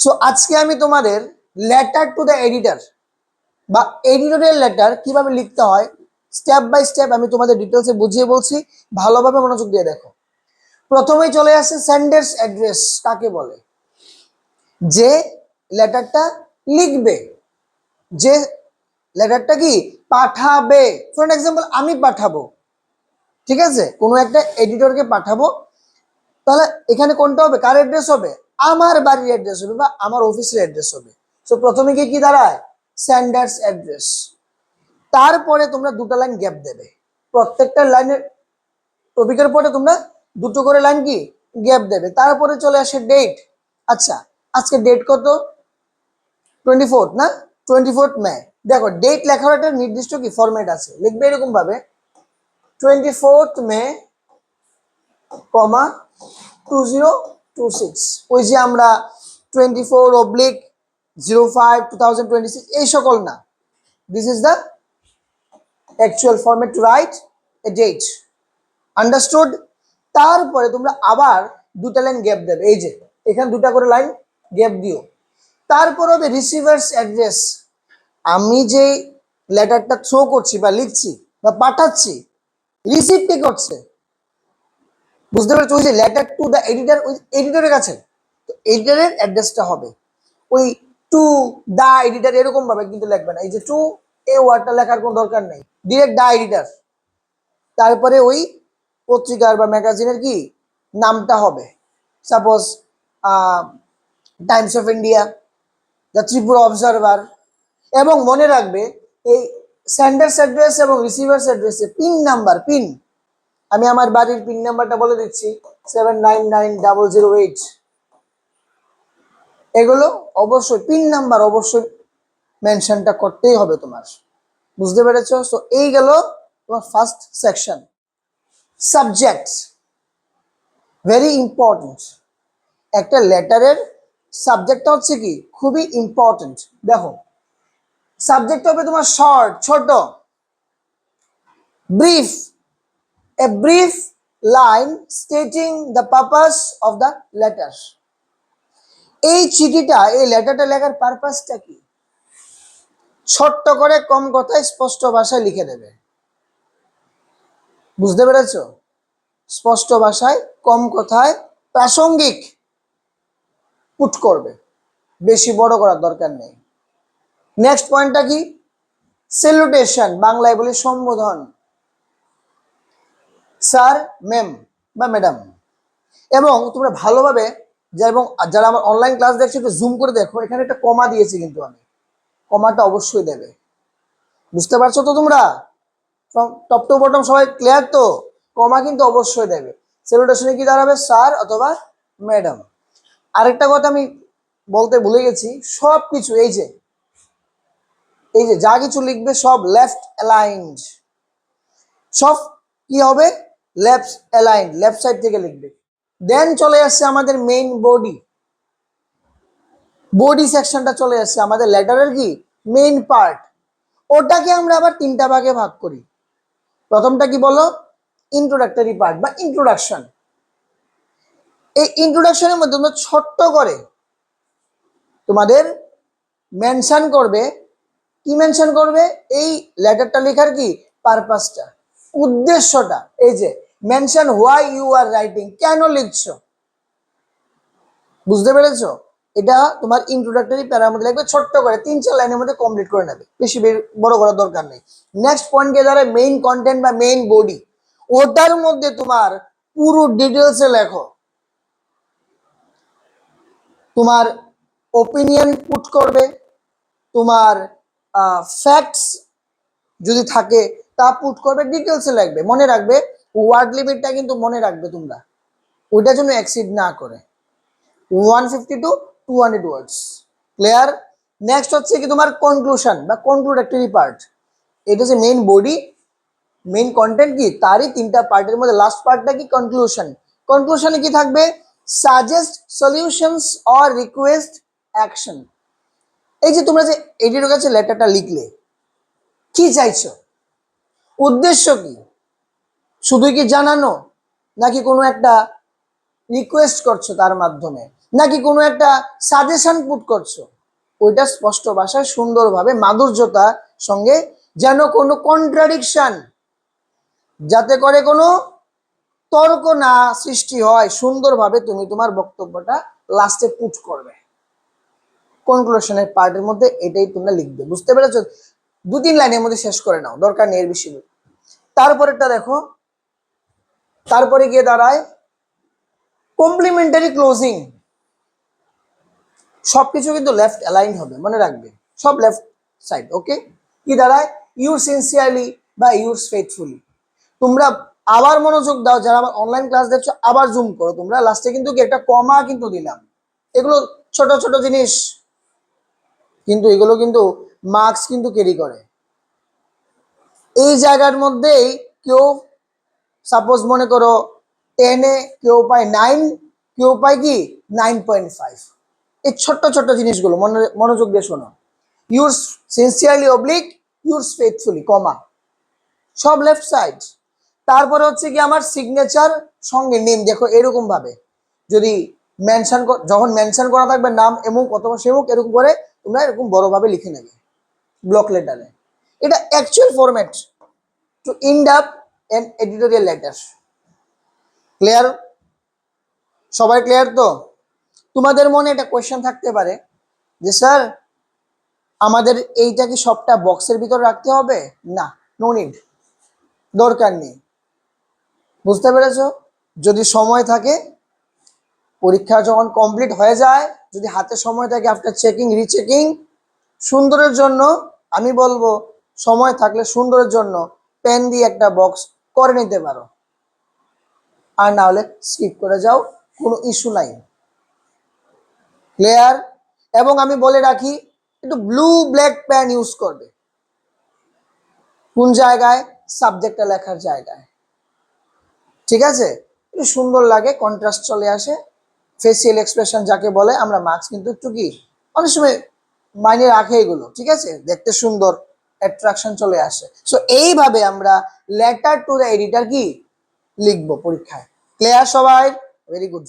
So আজকে আমি তোমাদের লেটার টু দ্য এডিটর বা এডিটরের লেটার কিভাবে লিখতে হয় স্টেপ বাই স্টেপ আমি তোমাদের ডিটেলসে বুঝিয়ে বলছি, ভালোভাবে মনোযোগ দিয়ে দেখো। প্রথমেই চলে আসে সেন্ডার্স অ্যাড্রেস। কাকে বলে? যে লেটারটা লিখবে, যে লেটারটা কি পাঠাবে। ফর এক্সাম্পল আমি পাঠাবো, ঠিক আছে, কোনো একটা এডিটরকে পাঠাবো, তাহলে এখানে কোনটা হবে? কার অ্যাড্রেস হবে? আমার বাড়ির অ্যাড্রেস হবে বা আমার অফিসের অ্যাড্রেস হবে। সো প্রথমে গিয়ে কি দাঁড়ায়? Senders address. তারপরে তোমরা দুটো লাইন গ্যাপ দেবে, প্রত্যেকটা লাইনের টপিকের পরে তোমরা দুটো করে লাইন কি গ্যাপ দেবে। তারপরে চলে আসে ডেট। আচ্ছা, আজকে ডেট কত? 24 না? 24 মে। দেখো ডেট লেখার একটা নির্দিষ্ট কি ফরম্যাট আছে, লিখবে এরকম ভাবে 24 মে, 2026। ওই যে আমরা 24/05/2026 এই সকল না, this is the actual format to write a date. Understood? তারপরে তোমরা আবার দুটা লাইন গ্যাপ দেবে, এই যে এখানে দুটা করে লাইন গ্যাপ দিও। তারপর হবে রিসিভার্স অ্যাড্রেস। আমি যে লেটারটা থ্রো করছি বা লিখছি বা পাঠাচ্ছি, রিসিভ কে করছে? বুঝতে পারছো? ওই যে লেটার টু দ্য এডিটর, ওই এডিটরের কাছে। তো এডিটরের অ্যাড্রেসটা হবে ওই টু দা এডিটর, এরকম ভাবে কিন্তু লিখবে না। এই যে টু, এই ওয়ার্ডটা লেখার কোনো দরকার নেই, ডিরেক্ট দা এডিটর। তারপরে ওই পত্রিকার বা ম্যাগাজিনের কি নামটা হবে, suppose Times of India, the Tripura observer. এবং মনে রাখবে এই সেন্ডার্স অ্যাড্রেস এবং রিসিভার্স অ্যাড্রেসে পিন নাম্বার, পিন, আমি আমার বাড়ির পিন নাম্বারটা বলে দিচ্ছি 799008। এগুলো অবশ্যই পিন নাম্বার অবশ্যই মেনশনটা করতেই হবে তোমার। বুঝতে পেরেছো? সো এই গেল তোমার first section. Subject very important. একটা লেটারের সাবজেক্টটা হচ্ছে কি খুবই ইম্পর্টেন্ট। দেখো সাবজেক্ট হবে তোমার শর্ট, ছোট, brief, a brief line stating the purpose of the letter. এই চিঠিটা, এই লেটারটা লেখার পারপাসটা কি? ছোট্ট করে কম কথায় স্পষ্ট ভাষায় লিখে দেবে। বুঝতে পেরেছো? স্পষ্ট ভাষায় কম কথায় প্রাসঙ্গিক পুট করবে, বেশি বড় করার দরকার নেই। নেক্সট পয়েন্টটা কি? স্যালুটেশন, বাংলায় বলি সম্বোধন, স্যার, ম্যাম বা ম্যাডাম। এবং তোমরা ভালোভাবে এবং যারা আমার অনলাইন ক্লাস দেখছো একটু জুম করে দেখো, এখানে একটা কমা দিয়েছি কিন্তু আমি, কমাটা অবশ্যই দেবে। বুঝতে পারছো তো তোমরা? টপ টু বটম সবাই ক্লিয়ার তো? কমা কিন্তু অবশ্যই দেবে। স্যালুটেশনে কি দাঁড়াবে? স্যার অথবা ম্যাডাম। আরেকটা কথা আমি বলতে ভুলে গেছি, সব কিছু এই যে যা কিছু লিখবে সব লেফট অ্যালাইন্ড, সব কি হবে? লেফট অ্যালাইন্ড, লেফট সাইড থেকে লিখবে। দেন চলে আসছে আমাদের মেইন বডি। বডি সেকশনটা চলে আসছে আমাদের লেটারের কি মেইন পার্ট। ওটাকে আমরা আবার তিনটা ভাগে ভাগ করি। প্রথমটা কি বলো? ইন্ট্রোডাক্টরি পার্ট বা ইন্ট্রোডাকশন। এই ইন্ট্রোডাকশনের মধ্যে তোমরা ছোট্ট করে তোমাদের মেনশন করবে, কি মেনশন করবে? এই লেটারটা লেখার কি পারপাসটা, উদ্দেশ্যটা। এই যে mention why you are writing, কেন লিখছো। বুঝতে পেরেছো? এটা তোমার ইন্ট্রোডাক্টরি প্যারার মধ্যে লিখবে, ছোট্ট করে 3-4 লাইনের মধ্যে কমপ্লিট করে নেবে, বেশি বড় করার দরকার নেই। নেক্সট পয়েন্ট গিয়ে দাঁড়ায় মেইন কন্টেন্ট বা মেইন বডি। ওটার মধ্যে তোমার পুরো ডিটেলসে লেখো, তোমার ওপিনিয়ন পুট করবে, তোমার ফ্যাক্টস যদি থাকে তা পুট করবে, ডিটেলসে লিখবে। মনে রাখবে ওয়ার্ড লিমিটটা কিন্তু মনে রাখবে তোমরা, ওইটার জন্য এক্সিড না করে 150 to 200 ওয়ার্ডস। ক্লিয়ার? নেক্সট হচ্ছে কি তোমার কনক্লুশন বা কনক্লুডেক্টরি পার্ট। এটা হচ্ছে মেইন বডি, মেইন কন্টেন্ট কি তারই তিনটা পার্টের মধ্যে লাস্ট পার্টটা কি কনক্লুশন। কনক্লুশনে কি থাকবে? Suggest solutions or request action. এই যে তোমরা যে এডিটর কাছে লেটারটা লিখলে, কি চাইছো? উদ্দেশ্য কি? শুধুই কি জানানো, নাকি কোনো একটা রিকোয়েস্ট করছো তার মাধ্যমে? নাকি কোনো একটা সাজেশন পুট করছো, ওইটা স্পষ্ট ভাষায় সুন্দরভাবে মাধুর্যতা সঙ্গে, যেন কোনো কন্ট্রাডিকশন, যাতে করে কোনো তর্ক না সৃষ্টি হয়, সুন্দরভাবে তুমি তোমার বক্তব্যটা লাস্টে পুট করবে। কনক্লুশনের পার্টের মধ্যে এটাই তোমরা লিখবে, বুঝতে পেরেছো? 2-3 লাইনের মধ্যে শেষ করে নাও, দরকার নেই এর বেশি। তারপরেরটা দেখো, তারপরে গিয়ে দাঁড়ায় কমপ্লিমেন্টারি ক্লোজিং। সবকিছু কিন্তু লেফট অ্যালাইন হবে, মনে রাখবে, সব লেফট সাইড। ওকে, কি দাঁড়ায়? ইউর সিনসিয়ারলি বা ইউর ফেথফুলি। তোমরা আবার মনোযোগ দাও, যারা আমার অনলাইন ক্লাস দেখছো আবার জুম করো তোমরা, লাস্টে কিন্তু কি একটা কমা কিন্তু দিলাম। এগুলো ছোট ছোট জিনিস, কিন্তু এগুলো কিন্তু মার্কস কিন্তু ক্যারি করে। এই জায়গার মধ্যেই কেউ সাপোজ মনে করো 10-এ কেউ পায় 9, কেউ পায় কি 9.5। এই ছোট্ট ছোট্ট জিনিসগুলো মনোযোগ দিয়ে শোনো। Use sincerely oblique, use faithfully, comma, সব লেফট সাইড। তারপরে হচ্ছে কি আমার সিগনেচার সঙ্গে নেম, দেখো এরকম ভাবে যদি মেনশন, যখন মেনশন করা থাকবে নাম এমুক অথবা সেমুক, এরকম করে তোমরা এরকম বড়ভাবে লিখে নেবে ব্লক লেটারে। এটা actual format to end up an editorial letter. Clear? সবাই ক্লিয়ার তো? তোমাদের মনে একটা কোয়েশ্চেন থাকতে পারে যে স্যার আমাদের এইটা কি সবটা বক্সের ভিতর রাখতে হবে? না, নো নিড, দরকার নেই। বুঝতে পেরেছো? যদি সময় থাকে, পরীক্ষা যখন কমপ্লিট হয়ে যায়, যদি হাতে সময় থাকে, আফটার চেকিং রিচেকিং, সুন্দরের জন্য আমি বলবো সময় থাকলে সুন্দরের জন্য পেন দিয়ে একটা বক্স করে নিতে পারো, আর না হলে স্কিপ করে যাও, কোনো ইস্যু নাই। ক্লিয়ার? এবং আমি বলে রাখি একটু ব্লু ব্ল্যাক পেন ইউজ করবে। কোন জায়গায়? সাবজেক্টটা লেখার জায়গায়। ঠিক আছে? একটু সুন্দর লাগে, কন্ট্রাস্ট চলে আসে, ফেসিয়াল এক্সপ্রেশন যাকে বলে, আমরা মার্কস কিন্তু একটু কি অনেক সময় মাইনে রাখে এগুলো, ঠিক আছে, দেখতে সুন্দর, অ্যাট্রাকশন চলে আসে। সো এইভাবে আমরা লেটার টু দ্য এডিটর কি লিখবো পরীক্ষায়। ক্লিয়ার সবাই? Very good.